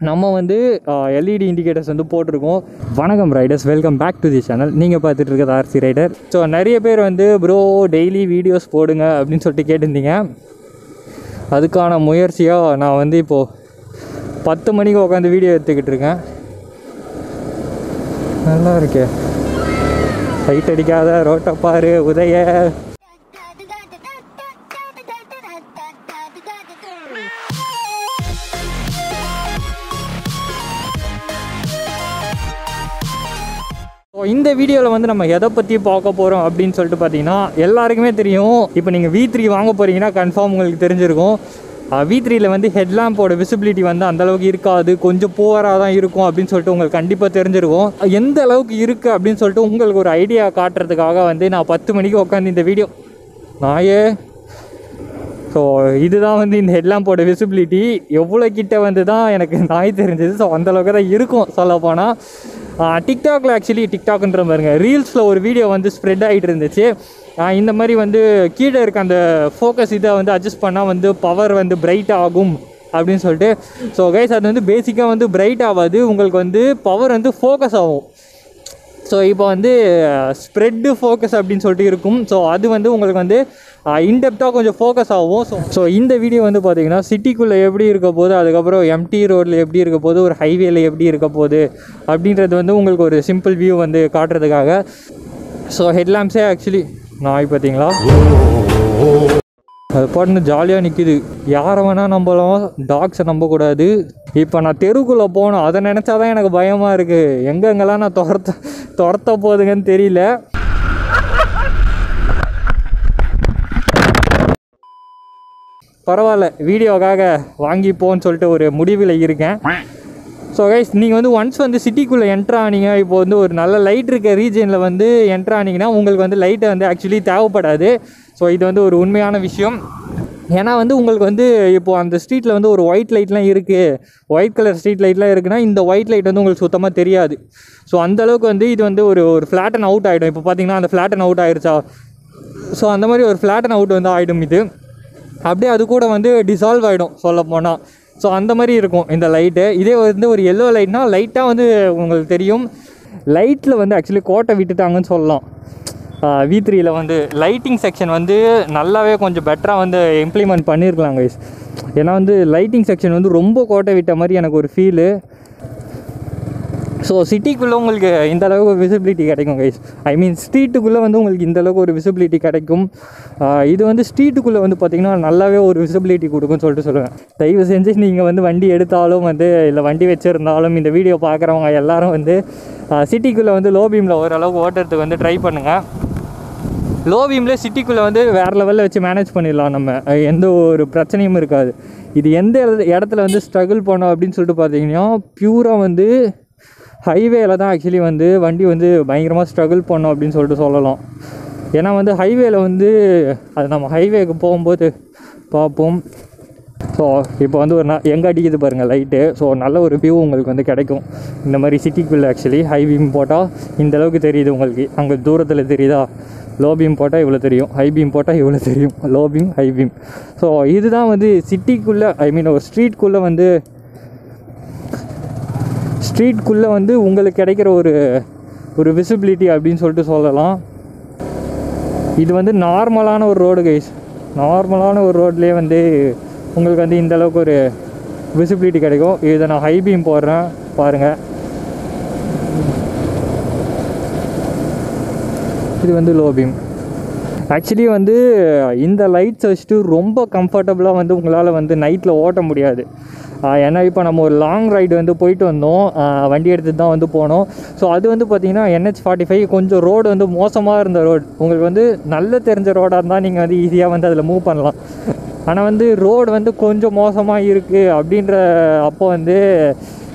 நம்ம வந்து LED indicators வந்து போட்டிருக்கோம். வணக்கம் riders, welcome back to the channel. நீங்கள் பார்த்துட்டு இருக்கிறது ஆர்சி ரைடர். ஸோ நிறைய பேர் வந்து ப்ரோ டெய்லி வீடியோஸ் போடுங்க அப்படின்னு சொல்லிட்டு கேட்டிருந்தீங்க. அதுக்கான முயற்சியாக நான் வந்து இப்போது 10 மணிக்கு உட்காந்து வீடியோ எடுத்துக்கிட்டு இருக்கேன். நல்லா இருக்கே, ஹைட் அடிக்காத ரோட்டை பாரு உதய. இந்த வீடியோவில் வந்து நம்ம எதை பற்றி பார்க்க போகிறோம் அப்படின்னு சொல்லிட்டு பார்த்தீங்கன்னா, எல்லாருக்குமே தெரியும். இப்போ நீங்கள் V3 வாங்க போகிறீங்கன்னா கன்ஃபார்ம் உங்களுக்கு தெரிஞ்சிருக்கும். V3யில் வந்து ஹெட்லாம்போட விசிபிலிட்டி வந்து அந்தளவுக்கு இருக்காது, கொஞ்சம் புவராக தான் இருக்கும் அப்படின்னு சொல்லிட்டு உங்களுக்கு கண்டிப்பாக தெரிஞ்சிருக்கும். எந்த அளவுக்கு இருக்குது அப்படின்னு சொல்லிட்டு உங்களுக்கு ஒரு ஐடியா காட்டுறதுக்காக வந்து நான் 10 மணிக்கு உட்காந்து இந்த வீடியோ ஸோ இதுதான் வந்து இந்த ஹெட்லாம்போட விசிபிலிட்டி. எவ்வளோ கிட்ட வந்து தான் எனக்கு நாய் தெரிஞ்சது. ஸோ அந்தளவுக்கு தான் இருக்கும் சொல்லப்போனால். டிக்டாக்ல ஆக்சுவலி டிக்டாக்ன்ற பாருங்க ரீல்ஸில் ஒரு வீடியோ வந்து ஸ்ப்ரெட் ஆகிட்டு இருந்துச்சு. இந்த மாதிரி வந்து கீழே இருக்க அந்த ஃபோக்கஸ் இதை வந்து அட்ஜஸ்ட் பண்ணால் வந்து பவர் வந்து பிரைட் ஆகும் அப்படின்னு சொல்லிட்டு. ஸோ கைஸ், அது வந்து பேசிக்காக வந்து பிரைட் ஆகாது, உங்களுக்கு வந்து பவர் வந்து ஃபோக்கஸ் ஆகும். ஸோ இப்போ வந்து ஸ்ப்ரெட்டு ஃபோக்கஸ் அப்படின்னு சொல்லிட்டு இருக்கும். ஸோ அது வந்து உங்களுக்கு வந்து இன்டெப்த்தாக கொஞ்சம் ஃபோக்கஸ் ஆகும். ஸோ இந்த வீடியோ வந்து பார்த்திங்கன்னா சிட்டிக்குள்ளே எப்படி இருக்க போது, அதுக்கப்புறம் எம்டி ரோடில் எப்படி இருக்க போது, ஒரு ஹைவேல எப்படி இருக்க போகுது அப்படின்றது வந்து உங்களுக்கு ஒரு சிம்பிள் வியூ வந்து காட்டுறதுக்காக. ஸோ ஹெட்லாம்ப்ஸே ஆக்சுவலி நாய் பார்த்தீங்களா, அது பாட்டுன்னு ஜாலியாக நிற்கிது. யாரை வேணால் நம்பலாம், டாக்ஸை நம்பக்கூடாது. இப்போ நான் தெருக்குள்ளே போனோம், அதை நினச்சா தான் எனக்கு பயமாக இருக்குது. எங்கெங்கெல்லாம் நான் துரத்த போகுதுங்கன்னு தெரியல. பரவாயில்ல, வீடியோக்காக வாங்கிப்போன்னு சொல்லிட்டு ஒரு முடிவில் இருக்கேன். ஸோ கைஸ், நீங்கள் வந்து ஒன்ஸ் வந்து சிட்டிக்குள்ளே என்ட்ரு ஆனீங்க, இப்போ வந்து ஒரு நல்ல லைட் இருக்க ரீஜனில் வந்து என்ட்ரு ஆனீங்கன்னா உங்களுக்கு வந்து லைட்டை வந்து ஆக்சுவலி தேவைப்படாது. ஸோ இது வந்து ஒரு உண்மையான விஷயம். ஏன்னா வந்து உங்களுக்கு வந்து இப்போது அந்த ஸ்ட்ரீட்டில் வந்து ஒரு ஒயிட் லைட்லாம் இருக்குது, ஒயிட் கலர் ஸ்ட்ரீட் லைட்லாம் இருக்குன்னா இந்த ஒயிட் லைட் வந்து உங்களுக்கு சுத்தமாக தெரியாது. ஸோ அந்தளவுக்கு வந்து இது வந்து ஒரு ஃப்ளாட்டன் அவுட் ஆகிடும். இப்போ பார்த்தீங்கன்னா அந்த ஃப்ளாட்டன் அவுட் ஆகிடுச்சா, ஸோ அந்த மாதிரி ஒரு ஃப்ளாட்டன் அவுட் வந்து ஆகிடும். இது அப்படியே அது கூட வந்து டிசால்வ் ஆகிடும் சொல்ல போனால். ஸோ அந்த மாதிரி இருக்கும் இந்த லைட்டு. இதே வந்து ஒரு எல்லோ லைட்னால் லைட்டாக வந்து உங்களுக்கு தெரியும். லைட்டில் வந்து ஆக்சுவலி கோட்டை விட்டுட்டாங்கன்னு சொல்லலாம். V3யில் வந்து லைட்டிங் செக்ஷன் வந்து நல்லாவே கொஞ்சம் பெட்டராக வந்து இம்ப்ளிமெண்ட் பண்ணியிருக்கலாம் கைஸ். ஏன்னா வந்து லைட்டிங் செக்ஷன் வந்து ரொம்ப கோட்டை விட்ட மாதிரி எனக்கு ஒரு ஃபீலு. ஸோ சிட்டிக்குள்ளே உங்களுக்கு இந்த அளவுக்கு விசிபிலிட்டி கிடைக்கும் கைஸ். ஐ மீன் ஸ்ட்ரீட்டுக்குள்ளே வந்து உங்களுக்கு இந்த அளவுக்கு ஒரு விசிபிலிட்டி கிடைக்கும். இது வந்து ஸ்ட்ரீட்டுக்குள்ளே வந்து பார்த்திங்கன்னா நல்லாவே ஒரு விசிபிலிட்டி கொடுக்குன்னு சொல்லிட்டு சொல்லுவேன். தயவு செஞ்சு நீங்கள் வந்து வண்டி எடுத்தாலும் வந்து இல்லை வண்டி வச்சுருந்தாலும் இந்த வீடியோ பார்க்குறவங்க எல்லோரும் வந்து சிட்டிக்குள்ளே வந்து லோ பீமில் ஓரளவுக்கு ஓட்டுறதுக்கு வந்து ட்ரை பண்ணுங்கள். லோ பீமில் சிட்டிக்குள்ளே வந்து வேறு லெவலில் வச்சு மேனேஜ் பண்ணிடலாம், நம்ம எந்த ஒரு பிரச்சனையும் இருக்காது. இது எந்த இடத்துல வந்து ஸ்ட்ரகிள் பண்ணோம் அப்படின்னு சொல்லிட்டு பார்த்தீங்கன்னா, பியூராக வந்து ஹைவேல தான் ஆக்சுவலி வந்து வண்டி வந்து பயங்கரமாக ஸ்ட்ரகிள் பண்ணோம் அப்படின்னு சொல்லிட்டு சொல்லலாம். ஏன்னா வந்து ஹைவேல வந்து அது நம்ம ஹைவேக்கு போகும்போது பார்ப்போம். ஸோ இப்போ வந்து ஒரு எங்கே அடிக்குது பாருங்கள் லைட்டு. ஸோ நல்ல ஒரு வியூ உங்களுக்கு வந்து கிடைக்கும் இந்த மாதிரி சிட்டிக்குள்ளே. ஆக்சுவலி ஹை பீம் போட்டால் இந்தளவுக்கு தெரியுது உங்களுக்கு, அங்கே தூரத்தில் தெரியுதா. லோ பீம் போட்டால் இவ்வளோ தெரியும், ஹை பீம் போட்டால் இவ்வளோ தெரியும். Low beam, high beam. So இதுதான் வந்து சிட்டிக்குள்ளே, ஐ மீன் ஒரு ஸ்ட்ரீட்குள்ளே வந்து உங்களுக்கு கிடைக்கிற ஒரு விசிபிலிட்டி அப்படின்னு சொல்லிட்டு சொல்லலாம். இது வந்து நார்மலான ஒரு ரோடு கைஸ். நார்மலான ஒரு ரோட்லேயே வந்து உங்களுக்கு வந்து இந்தளவுக்கு ஒரு விசிபிலிட்டி கிடைக்கும். இதை நான் ஹை பீம் போடுறேன் பாருங்கள். இது வந்து லோ பீம். ஆக்சுவலி வந்து இந்த லைட்ஸ் வச்சுட்டு ரொம்ப கம்ஃபர்டபுளாக வந்து உங்களால் வந்து நைட்டில் ஓட்ட முடியாது. ஏன்னா இப்போ நம்ம ஒரு லாங் ரைடு வந்து போயிட்டு வந்தோம், வண்டி எடுத்துகிட்டு தான் வந்து போனோம். ஸோ அது வந்து பார்த்திங்கன்னா NH45 கொஞ்சம் ரோடு வந்து மோசமாக இருந்த ரோடு. உங்களுக்கு வந்து நல்ல தெரிஞ்ச ரோடாக இருந்தால் நீங்கள் வந்து ஈஸியாக வந்து அதில் மூவ் பண்ணலாம். ஆனால் வந்து ரோடு வந்து கொஞ்சம் மோசமாக இருக்குது அப்படின்ற அப்போ வந்து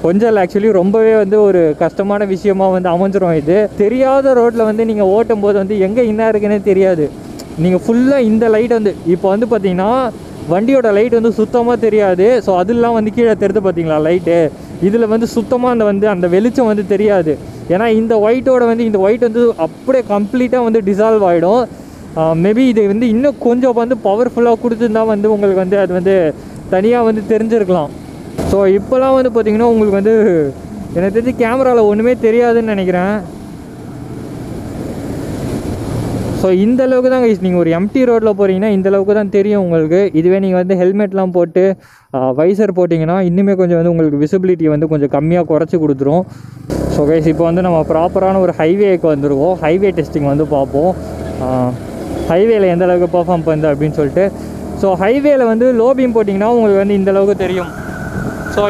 கொஞ்சம் ஆக்சுவலி ரொம்பவே வந்து ஒரு கஷ்டமான விஷயமாக வந்து அமைஞ்சிரும். இது தெரியாத ரோட்டில் வந்து நீங்கள் ஓட்டும் போது வந்து எங்கே என்ன இருக்குன்னே தெரியாது. நீங்கள் ஃபுல்லாக இந்த லைட் வந்து இப்போ வந்து பார்த்திங்கன்னா வண்டியோட லைட் வந்து சுத்தமாக தெரியாது. ஸோ அதெல்லாம் வந்து கீழே தெரிந்து பார்த்தீங்களா லைட்டு, இதில் வந்து சுத்தமாக அந்த வெளிச்சம் வந்து தெரியாது. ஏன்னா இந்த ஒயிட்டோட வந்து இந்த ஒயிட் வந்து அப்படியே கம்ப்ளீட்டாக வந்து டிசால்வ் ஆகிடும். மேபி இது வந்து இன்னும் கொஞ்சம் வந்து பவர்ஃபுல்லாக கொடுத்துருந்தா வந்து உங்களுக்கு வந்து அது வந்து தனியாக வந்து தெரிஞ்சிருக்கலாம். ஸோ இப்போலாம் வந்து பார்த்திங்கன்னா உங்களுக்கு வந்து எனக்கு தெரிஞ்சு கேமராவில் ஒன்றுமே தெரியாதுன்னு நினைக்கிறேன். ஸோ இந்த அளவுக்கு தான் கைஸ், நீங்கள் ஒரு எம்டி ரோட்டில் போகிறீங்கன்னா இந்த அளவுக்கு தான் தெரியும் உங்களுக்கு. இதுவே நீங்கள் வந்து ஹெல்மெட்லாம் போட்டு வைசர் போட்டிங்கன்னா இன்னுமே கொஞ்சம் வந்து உங்களுக்கு விசிபிலிட்டி வந்து கொஞ்சம் கம்மியாக குறைச்சி கொடுத்துரும். ஸோ கைஸ் இப்போ வந்து நம்ம ப்ராப்பரான ஒரு ஹைவேக்கு வந்துடுவோம். ஹைவே டெஸ்டிங் வந்து பார்ப்போம், ஹைவேல எந்த அளவுக்கு பர்ஃபார்ம் பண்ணுது அப்படின்னு சொல்லிட்டு. ஸோ ஹைவேல வந்து லோ பீம் போட்டிங்கன்னா உங்களுக்கு வந்து இந்த அளவுக்கு தெரியும். ஸோ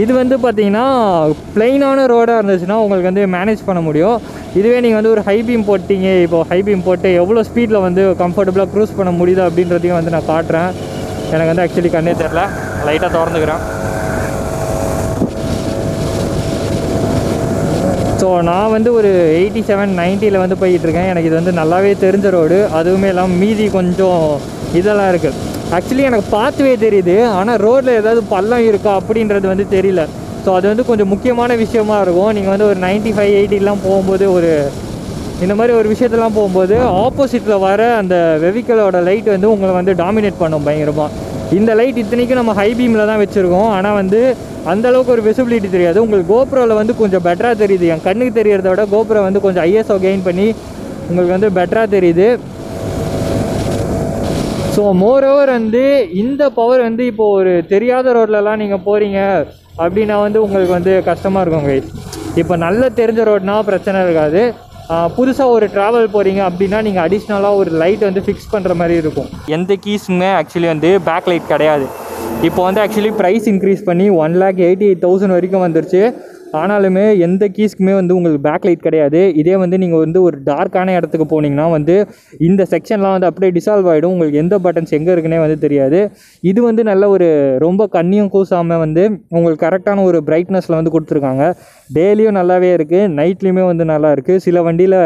இது வந்து பார்த்திங்கன்னா ப்ளைனான ரோடாக இருந்துச்சுன்னா உங்களுக்கு வந்து மேனேஜ் பண்ண முடியும். இதுவே நீங்கள் வந்து ஒரு ஹை பீம் போட்டிங்க, இப்போது ஹை பீம் போட்டு எவ்வளோ ஸ்பீடில் வந்து கம்ஃபர்டபுளாக க்ரூஸ் பண்ண முடியுது அப்படின்றதையும் வந்து நான் காட்டுறேன். எனக்கு வந்து ஆக்சுவலி கண்ணே தெரில, லைட்டாக திறந்துக்கிறேன். ஸோ நான் வந்து ஒரு 87-90 வந்து போயிட்டுருக்கேன். எனக்கு இது வந்து நல்லாவே தெரிஞ்ச ரோடு. அதுவுமே இல்லாமல் மீதி கொஞ்சம் இதெல்லாம் இருக்குது. ஆக்சுவலி எனக்கு பார்த்துவே தெரியுது, ஆனால் ரோட்டில் ஏதாவது பள்ளம் இருக்கா அப்படின்றது வந்து தெரியல. ஸோ அது வந்து கொஞ்சம் முக்கியமான விஷயமா இருக்கும். நீங்கள் வந்து ஒரு 95-80 போகும்போது, ஒரு இந்த மாதிரி ஒரு விஷயத்தெல்லாம் போகும்போது ஆப்போசிட்டில் வர அந்த வெஹிக்கிளோட லைட் வந்து உங்களை வந்து டாமினேட் பண்ணும் பயங்கரமாக. இந்த லைட் இத்தனைக்கும் நம்ம ஹை பீமில் தான் வச்சுருக்கோம், ஆனால் வந்து அந்தளவுக்கு ஒரு விசிபிலிட்டி தெரியாது. உங்களுக்கு கோப்ரோவில் வந்து கொஞ்சம் பெட்டராக தெரியுது. என் கண்ணுக்கு தெரியறத விட கோப்ரோ வந்து கொஞ்சம் ஐஎஸ்ஓ கெயின் பண்ணி உங்களுக்கு வந்து பெட்டராக தெரியுது. ஸோ மோரோவர் வந்து இந்த பவர் வந்து இப்போது ஒரு தெரியாத ரோட்லலாம் நீங்கள் போகிறீங்க அப்படின்னா வந்து உங்களுக்கு வந்து கஷ்டமாக இருக்கும் கைஸ். இப்போ நல்ல தெரிஞ்ச ரோட்னா பிரச்சனை இருக்காது. புதுசாக ஒரு ட்ராவல் போகிறீங்க அப்படின்னா நீங்கள் அடிஷ்னலாக ஒரு லைட் வந்து ஃபிக்ஸ் பண்ணுற மாதிரி இருக்கும். எந்த கீஸுமே ஆக்சுவலி வந்து பேக் லைட் கிடையாது. இப்போ வந்து ஆக்சுவலி ப்ரைஸ் இன்க்ரீஸ் பண்ணி 1,88,000 வரைக்கும் வந்துருச்சு. ஆனாலுமே எந்த கீஸ்க்குமே வந்து உங்களுக்கு பேக் லைட் கிடையாது. இதே வந்து நீங்கள் வந்து ஒரு டார்க்கான இடத்துக்கு போனீங்கன்னா வந்து இந்த செக்ஷன்லாம் வந்து அப்படியே டிசால்வ் ஆகிடும். உங்களுக்கு எந்த பட்டன்ஸ் எங்கே இருக்குன்னே வந்து தெரியாது. இது வந்து நல்ல ஒரு ரொம்ப கண்ணியும் கூசாமல் வந்து உங்களுக்கு கரெக்டான ஒரு பிரைட்னஸில் வந்து கொடுத்துருக்காங்க. டேலியும் நல்லாவே இருக்குது, நைட்லேயுமே வந்து நல்லா இருக்குது. சில வண்டியில்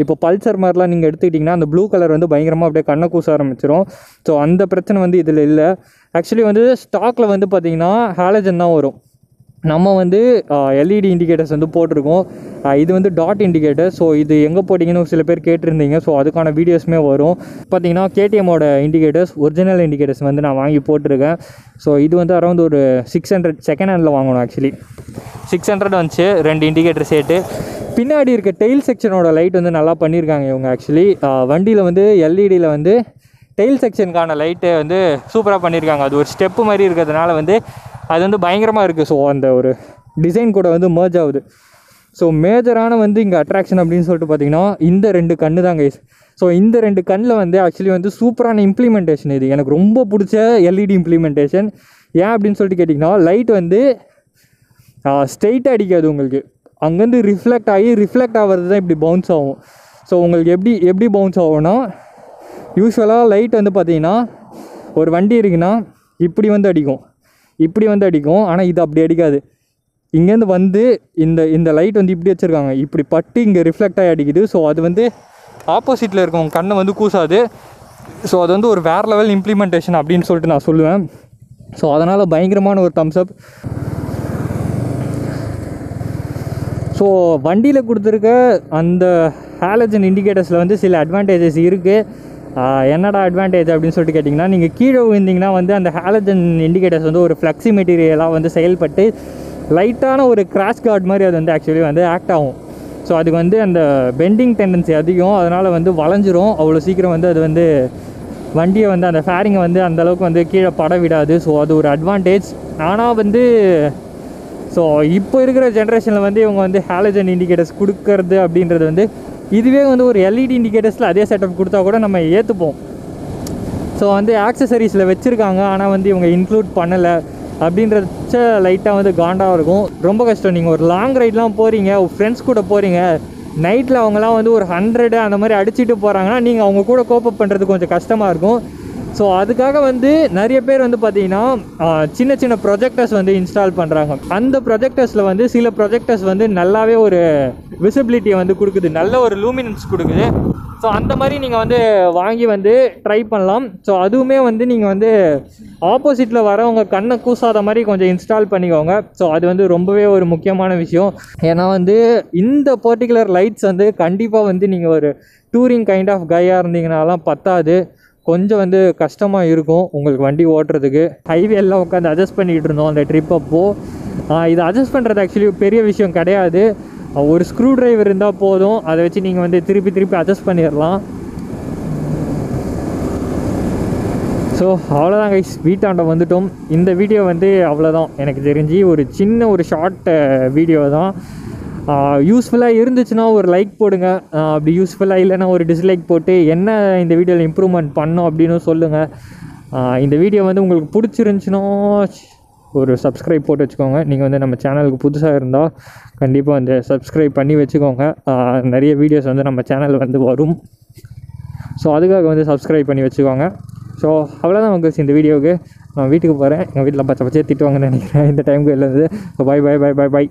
இப்போ பல்சர் மாதிரிலாம் நீங்கள் எடுத்துக்கிட்டிங்கன்னா அந்த ப்ளூ கலர் வந்து பயங்கரமாக அப்படியே கண்ணை கூச ஆரம்பிச்சிடும். ஸோ அந்த பிரச்சனை வந்து இதில் இல்லை. ஆக்சுவலி வந்து ஸ்டாக்கில் வந்து பார்த்திங்கன்னா ஹாலஜன் தான் வரும். நம்ம வந்து எல்இடி இண்டிகேட்டர்ஸ் வந்து போட்டிருக்கோம். இது வந்து டாட் இண்டிகேட்டர். ஸோ இது எங்கே போட்டிங்கன்னு சில பேர் கேட்டிருந்தீங்க. ஸோ அதுக்கான வீடியோஸுமே வரும். பார்த்திங்கன்னா கேடிஎம்மோட இண்டிகேட்டர்ஸ், ஒரிஜினல் இண்டிகேட்டர்ஸ் வந்து நான் வாங்கி போட்டிருக்கேன். ஸோ இது வந்து அரௌண்ட் ஒரு 600 செகண்ட் ஹேண்டில் வாங்கணும். ஆக்சுவலி 600 வந்துச்சு 2 இண்டிகேட்டர் சேர்த்து. பின்னாடி இருக்க டெயில் செக்ஷனோட லைட் வந்து நல்லா பண்ணியிருக்காங்க இவங்க. ஆக்சுவலி வண்டியில் வந்து எல்இடியில் வந்து டெயில் செக்ஷனுக்கான லைட்டு வந்து சூப்பராக பண்ணியிருக்காங்க. அது ஒரு ஸ்டெப்பு மாதிரி இருக்கிறதுனால வந்து அது வந்து பயங்கரமாக இருக்குது. ஸோ அந்த ஒரு டிசைன் கூட வந்து மர்ஜ் ஆகுது. ஸோ மேஜரான வந்து இங்கே அட்ராக்ஷன் அப்படின்னு சொல்லிட்டு பார்த்திங்கன்னா இந்த 2 கண்ணு தான் கைஸ். ஸோ இந்த 2 கண்ணில் வந்து ஆக்சுவலி வந்து சூப்பரான இம்ப்ளிமெண்டேஷன். இது எனக்கு ரொம்ப பிடிச்ச எல்இடி இம்ப்ளிமெண்டேஷன். ஏன் அப்படின்னு சொல்லிட்டு கேட்டிங்கன்னா லைட் வந்து ஸ்ட்ரெயிட்டாக அடிக்காது. உங்களுக்கு அங்கேருந்து ரிஃப்ளெக்ட் ஆகிறது தான் இப்படி பவுன்ஸ் ஆகும். ஸோ உங்களுக்கு எப்படி பவுன்ஸ் ஆகும்னா, யூஸ்வலாக லைட் வந்து பார்த்திங்கன்னா ஒரு வண்டி இருக்குன்னா இப்படி வந்து அடிக்கும். ஆனால் இது அப்படி அடிக்காது. இங்கேருந்து வந்து இந்த லைட் வந்து இப்படி வச்சுருக்காங்க, இப்படி பட்டு இங்கே ரிஃப்ளெக்ட் ஆகி அடிக்குது. ஸோ அது வந்து ஆப்போசிட்டில் இருக்கவங்க கண்ணை வந்து கூசாது. ஸோ அது வந்து ஒரு வேறு லெவல் இம்ப்ளிமெண்டேஷன் அப்படின்னு சொல்லிட்டு நான் சொல்லுவேன். ஸோ அதனால் பயங்கரமான ஒரு தம்ஸ் அப். ஸோ வண்டியில் கொடுத்துருக்க அந்த ஹாலஜன் இண்டிகேட்டர்ஸில் வந்து சில அட்வான்டேஜஸ் இருக்குது. என்னடா அட்வான்டேஜ் அப்படின்னு சொல்லிட்டு கேட்டிங்கன்னா, நீங்கள் கீழே விழுந்திங்கன்னா வந்து அந்த ஹாலஜன் இண்டிகேட்டர்ஸ் வந்து ஒரு ஃப்ளெக்ஸி மெட்டீரியலாக வந்து செயல்பட்டு லைட்டான ஒரு கிராஷ் கார்டு மாதிரி அது வந்து ஆக்சுவலி வந்து ஆக்ட் ஆகும். ஸோ அதுக்கு வந்து அந்த பெண்டிங் டெண்டன்சி அதிகம், அதனால் வந்து வளைஞ்சிரும். அவ்வளோ சீக்கிரம் வந்து அது வந்து வண்டியை வந்து அந்த ஃபேரிங்கை வந்து அந்தளவுக்கு வந்து கீழே பட விடாது. ஸோ அது ஒரு அட்வான்டேஜ். ஆனால் வந்து ஸோ இப்போ இருக்கிற ஜென்ரேஷனில் வந்து இவங்க வந்து ஹாலஜன் இண்டிகேட்டர்ஸ் கொடுக்கறது அப்படின்றது வந்து இதுவே வந்து ஒரு எல்இடி இண்டிகேட்டர்ஸில் அதே செட்டப் கொடுத்தா கூட நம்ம ஏற்றுப்போம். ஸோ வந்து ஆக்சசரிஸில் வச்சுருக்காங்க, ஆனால் வந்து இவங்க இன்க்ளூட் பண்ணலை அப்படின்றச்ச லைட்டாக வந்து காண்டாக இருக்கும். ரொம்ப கஷ்டம். நீங்கள் ஒரு லாங் ரைட்லாம் போகிறீங்க, ஃப்ரெண்ட்ஸ் கூட போகிறீங்க, நைட்டில் அவங்களாம் வந்து ஒரு 100 அந்த மாதிரி அடிச்சுட்டு போகிறாங்கன்னா நீங்கள் அவங்க கூட கோப்பப் பண்ணுறது கொஞ்சம் கஷ்டமாக இருக்கும். ஸோ அதுக்காக வந்து நிறைய பேர் வந்து பார்த்திங்கன்னா சின்ன சின்ன ப்ரொஜெக்டர்ஸ் வந்து இன்ஸ்டால் பண்ணுறாங்க. அந்த ப்ரொஜெக்டர்ஸில் வந்து சில ப்ரொஜெக்டர்ஸ் வந்து நல்லாவே ஒரு விசிபிலிட்டியை வந்து கொடுக்குது, நல்ல ஒரு லூமினன்ஸ் கொடுக்குது. ஸோ அந்த மாதிரி நீங்கள் வந்து வாங்கி வந்து ட்ரை பண்ணலாம். ஸோ அதுவுமே வந்து நீங்கள் வந்து ஆப்போசிட்டில் வரவங்க கண்ணை கூசாத மாதிரி கொஞ்சம் இன்ஸ்டால் பண்ணிக்கோங்க. ஸோ அது வந்து ரொம்பவே ஒரு முக்கியமான விஷயம். ஏன்னா வந்து இந்த பர்டிகுலர் லைட்ஸ் வந்து கண்டிப்பாக வந்து நீங்கள் ஒரு டூரிங் கைண்ட் ஆஃப் கையாக இருந்தீங்கனாலாம் பத்தாது. கொஞ்சம் வந்து கஷ்டமாக இருக்கும் உங்களுக்கு வண்டி ஓட்டுறதுக்கு. ஹைவே எல்லாம் உட்காந்து அட்ஜஸ்ட் பண்ணிகிட்டு இருந்தோம் அந்த ட்ரிப் அப்போது. இது அட்ஜஸ்ட் பண்ணுறது ஆக்சுவலி பெரிய விஷயம் கிடையாது. ஒரு ஸ்க்ரூ டிரைவர் இருந்தால் போதும், அதை வச்சு நீங்கள் வந்து திருப்பி அட்ஜஸ்ட் பண்ணிடலாம். ஸோ அவ்வளோதான் கைஸ், வீட்டாண்ட வந்துட்டோம். இந்த வீடியோ வந்து அவ்வளோதான் எனக்கு தெரிஞ்சு, ஒரு சின்ன ஒரு ஷார்ட் வீடியோ தான். யூஸ்ஃபுல்லாக இருந்துச்சுன்னா ஒரு லைக் போடுங்க, அப்படி யூஸ்ஃபுல்லாக இல்லைன்னா ஒரு டிஸ்லைக் போட்டு என்ன இந்த வீடியோவில் இம்ப்ரூவ்மெண்ட் பண்ணோம் அப்படின்னு சொல்லுங்கள். இந்த வீடியோ வந்து உங்களுக்கு பிடிச்சிருந்துச்சுன்னா ஒரு சப்ஸ்கிரைப் போட்டு வச்சுக்கோங்க. நீங்கள் வந்து நம்ம சேனலுக்கு புதுசாக இருந்தால் கண்டிப்பாக வந்து சப்ஸ்கிரைப் பண்ணி வச்சுக்கோங்க. நிறைய வீடியோஸ் வந்து நம்ம சேனலில் வந்து வரும். ஸோ அதுக்காக வந்து சப்ஸ்கிரைப் பண்ணி வச்சுக்கோங்க. ஸோ அவ்வளோதான் உங்களுக்கு இந்த வீடியோவுக்கு. நான் வீட்டுக்கு போகிறேன். எங்கள் வீட்டில் பச்சை திட்டுவாங்கன்னு நினைக்கிறேன் இந்த டைமுக்கு. இல்லை. So by.